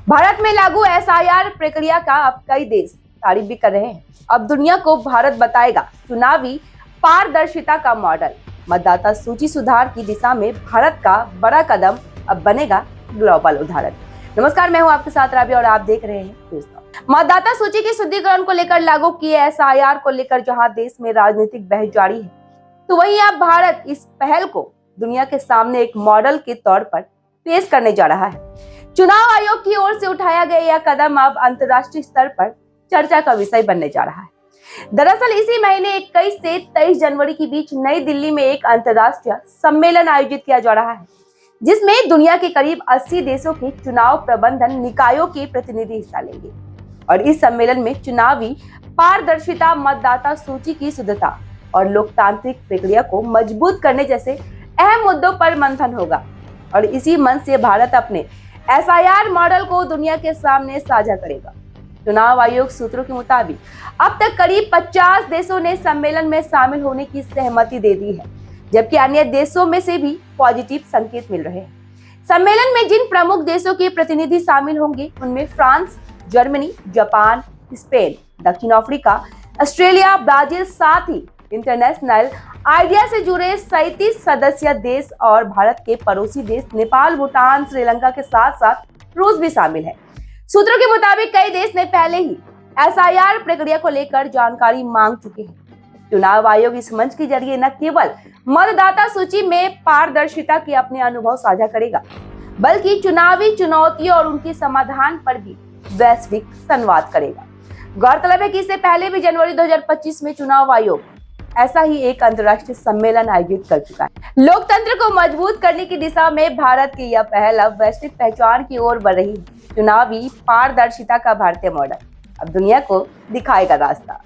भारत में लागू एसआईआर प्रक्रिया का अब कई देश तारीफ भी कर रहे हैं। अब दुनिया को भारत बताएगा चुनावी पारदर्शिता का मॉडल। मतदाता सूची सुधार की दिशा में भारत का बड़ा कदम अब बनेगा ग्लोबल उदाहरण। नमस्कार, मैं हूं आपके साथ राबी और आप देख रहे हैं न्यूज़ नाउ। मतदाता सूची के शुद्धिकरण को लेकर लागू किए एसआईआर को लेकर जहां देश में राजनीतिक बहस जारी है, तो वहीं अब भारत इस पहल को दुनिया के सामने एक मॉडल के तौर पर पेश करने जा रहा है। चुनाव आयोग की ओर से उठाया गया यह कदम अब अंतर्राष्ट्रीय स्तर पर चर्चा का विषय बनने जा रहा है। दरअसल इसी महीने 21 से 23 जनवरी के बीच नई दिल्ली में एक अंतर्राष्ट्रीय सम्मेलन आयोजित किया जा रहा है, जिसमें दुनिया के करीब 80 देशों के चुनाव प्रबंधन निकायों के प्रतिनिधि हिस्सा लेंगे। और इस सम्मेलन में चुनावी पारदर्शिता, मतदाता सूची की शुद्धता और लोकतांत्रिक प्रक्रिया को मजबूत करने जैसे अहम मुद्दों पर मंथन होगा। और इसी मंच से भारत अपने एसआईआर मॉडल को दुनिया के सामने साझा करेगा। चुनाव आयोग सूत्रों के मुताबिक अब तक करीब 50 देशों ने सम्मेलन में शामिल होने की सहमति दे दी है, जबकि अन्य देशों में से भी पॉजिटिव संकेत मिल रहे हैं। सम्मेलन में जिन प्रमुख देशों के प्रतिनिधि शामिल होंगे उनमें फ्रांस, जर्मनी, जापान, स्पेन, दक्षिण अफ्रीका, ऑस्ट्रेलिया, ब्राजील, साथ ही इंटरनेशनल आइडिया से जुड़े 37 सदस्य देश और भारत के पड़ोसी देश नेपाल, भूटान, श्रीलंका के साथ साथ रूस भी शामिल है। सूत्रों के मुताबिक कई देश ने पहले ही एसआईआर प्रक्रिया को लेकर जानकारी मांग चुके हैं। चुनाव आयोग इस मंच के जरिए न केवल मतदाता सूची में पारदर्शिता के अपने अनुभव साझा करेगा, बल्कि चुनावी चुनौतियों और उनके समाधान पर भी वैश्विक संवाद करेगा। गौरतलब है कि इससे पहले भी जनवरी 2025 में चुनाव आयोग ऐसा ही एक अंतर्राष्ट्रीय सम्मेलन आयोजित कर चुका है। लोकतंत्र को मजबूत करने की दिशा में भारत की यह पहल अब वैश्विक पहचान की ओर बढ़ रही है। चुनावी पारदर्शिता का भारतीय मॉडल अब दुनिया को दिखाएगा रास्ता।